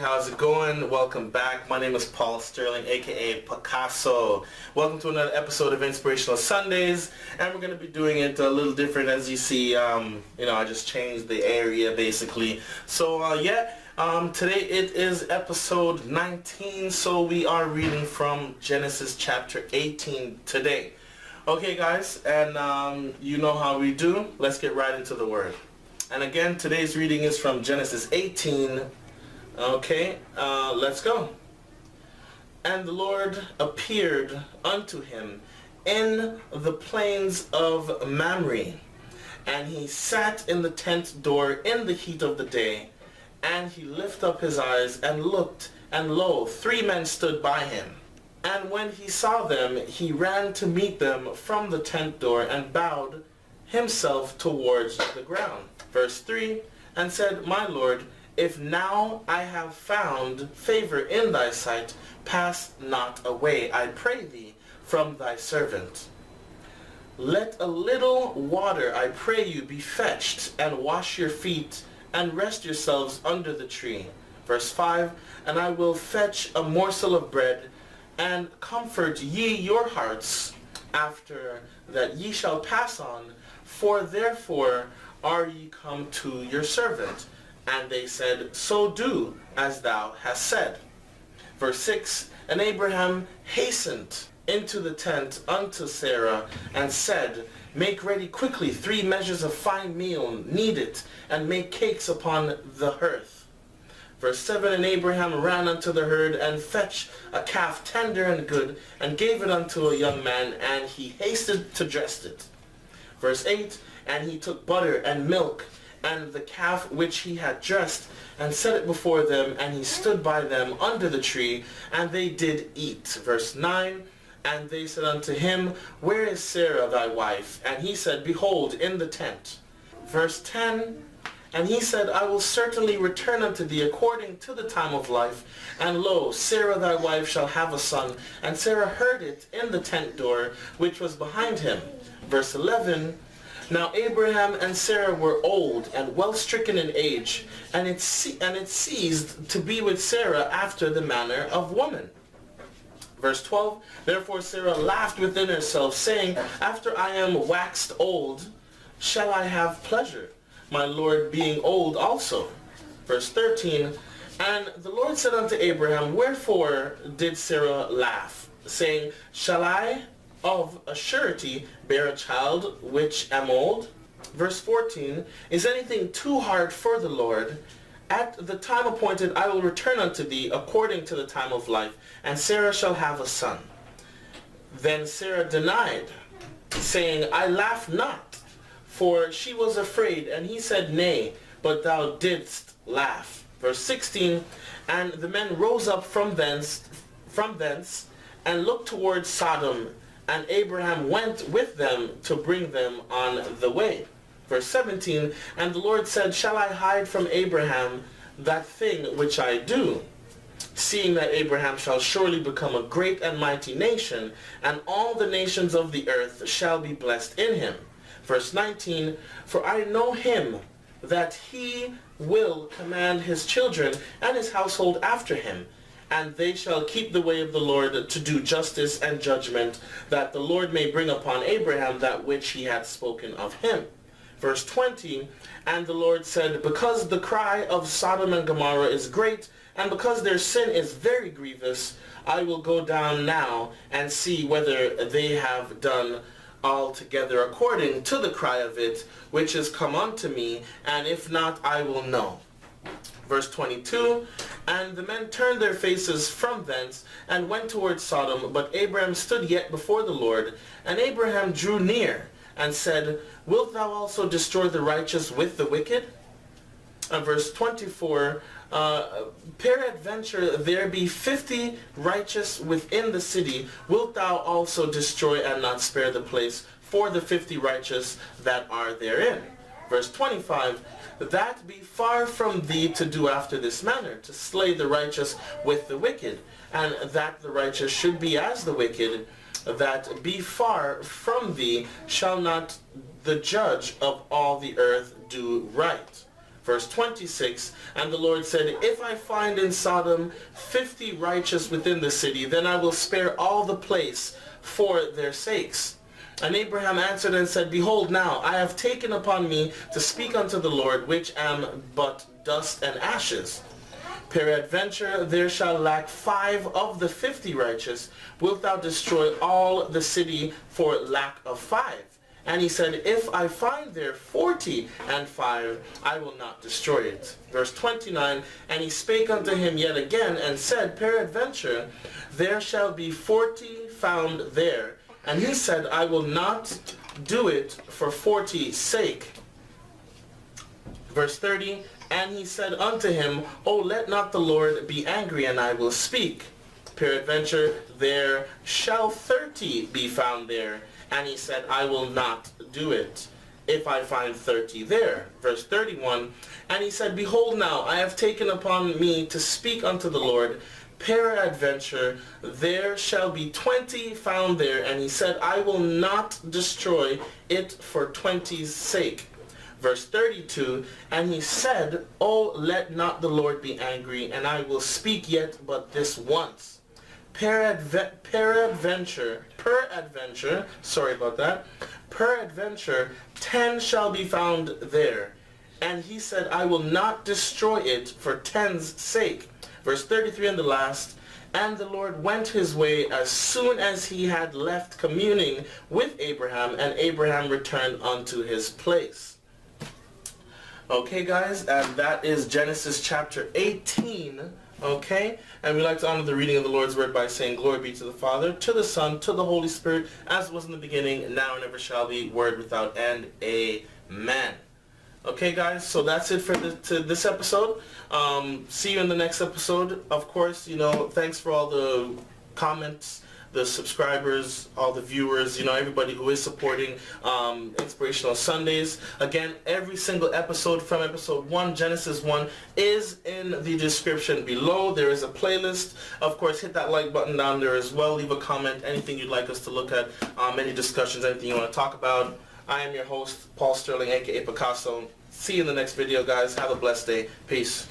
how's it going? Welcome back. My name is Paul Sterling, aka Picasso. Welcome to another episode of Inspirational Sundays, and we're going to be doing it a little different. As you see, I just changed the area basically. So today it is episode 19, so we are reading from Genesis chapter 18 today. Okay guys, and you know how we do. Let's get right into the word. And again, today's reading is from Genesis 18. Okay, let's go. And the Lord appeared unto him in the plains of Mamre, and he sat in the tent door in the heat of the day, and he lifted up his eyes and looked, and lo, 3 men stood by him. And when he saw them, he ran to meet them from the tent door and bowed himself towards the ground. Verse 3, and said, My Lord, if now I have found favor in thy sight, pass not away, I pray thee, from thy servant. Let a little water, I pray you, be fetched, and wash your feet, and rest yourselves under the tree. Verse 5, and I will fetch a morsel of bread, and comfort ye your hearts, after that ye shall pass on, for therefore are ye come to your servant. And they said, So do as thou hast said. Verse 6, and Abraham hastened into the tent unto Sarah, and said, Make ready quickly 3 measures of fine meal, knead it, and make cakes upon the hearth. Verse 7, and Abraham ran unto the herd, and fetched a calf tender and good, and gave it unto a young man, and he hasted to dress it. Verse 8, and he took butter and milk, and the calf which he had dressed, and set it before them, and he stood by them under the tree, and they did eat. Verse 9, and they said unto him, Where is Sarah thy wife? And he said, Behold, in the tent. Verse 10, and he said, I will certainly return unto thee according to the time of life, and lo, Sarah thy wife shall have a son. And Sarah heard it in the tent door, which was behind him. Verse 11, Now Abraham and Sarah were old and well stricken in age, and it ceased to be with Sarah after the manner of woman. Verse 12, Therefore Sarah laughed within herself, saying, After I am waxed old, shall I have pleasure, my Lord being old also. Verse 13, And the Lord said unto Abraham, Wherefore did Sarah laugh, saying, Shall I of a surety bear a child which am old? Verse 14, Is anything too hard for the Lord? At the time appointed I will return unto thee according to the time of life, and Sarah shall have a son. Then Sarah denied, saying, I laugh not, for she was afraid. And he said, Nay, but thou didst laugh. Verse 16, And the men rose up from thence, and looked towards Sodom, and Abraham went with them to bring them on the way. Verse 17, And the Lord said, Shall I hide from Abraham that thing which I do? Seeing that Abraham shall surely become a great and mighty nation, and all the nations of the earth shall be blessed in him. Verse 19, For I know him, that he will command his children and his household after him, and they shall keep the way of the Lord to do justice and judgment, that the Lord may bring upon Abraham that which he had spoken of him. Verse 20, And the Lord said, Because the cry of Sodom and Gomorrah is great, and because their sin is very grievous, I will go down now and see whether they have done altogether according to the cry of it, which is come unto me, and if not, I will know. Verse 22, And the men turned their faces from thence, and went towards Sodom, but Abraham stood yet before the Lord. And Abraham drew near, and said, Wilt thou also destroy the righteous with the wicked? And verse 24, Peradventure there be 50 righteous within the city, wilt thou also destroy and not spare the place for the 50 righteous that are therein? Verse 25, That be far from thee to do after this manner, to slay the righteous with the wicked, and that the righteous should be as the wicked, that be far from thee, shall not the judge of all the earth do right? Verse 26, and the Lord said, if I find in Sodom 50 righteous within the city, then I will spare all the place for their sakes. And Abraham answered and said, behold, now I have taken upon me to speak unto the Lord, which am but dust and ashes. Peradventure there shall lack 5 of the 50 righteous. Wilt thou destroy all the city for lack of 5? And he said, if I find there 45, I will not destroy it. Verse 29, and he spake unto him yet again, and said, peradventure there shall be 40 found there. And he said, I will not do it for 40's sake. Verse 30, and he said unto him, O let not the Lord be angry, and I will speak. Peradventure there shall 30 be found there. And he said, I will not do it, if I find 30 there. Verse 31, and he said, behold, now I have taken upon me to speak unto the Lord. Peradventure there shall be 20 found there. And he said, I will not destroy it for 20's sake. Verse 32, and he said, O let not the Lord be angry, and I will speak yet but this once. Peradventure, sorry about that, peradventure 10 shall be found there. And he said, I will not destroy it for 10's sake. Verse 33 and the last, and the Lord went his way as soon as he had left communing with Abraham, and Abraham returned unto his place. Okay, guys, and that is Genesis chapter 18. Okay, and we like to honor the reading of the Lord's Word by saying, glory be to the Father, to the Son, to the Holy Spirit, as was in the beginning, now and ever shall be, word without end. Amen. Okay, guys, so that's it for this episode. See you in the next episode. Of course, thanks for all the comments, the subscribers, all the viewers, everybody who is supporting Inspirational Sundays. Again, every single episode from episode 1, Genesis 1, is in the description below. There is a playlist. Of course, hit that like button down there as well. Leave a comment, anything you'd like us to look at, any discussions, anything you want to talk about. I am your host, Paul Sterling, aka Picaso. See you in the next video, guys. Have a blessed day. Peace.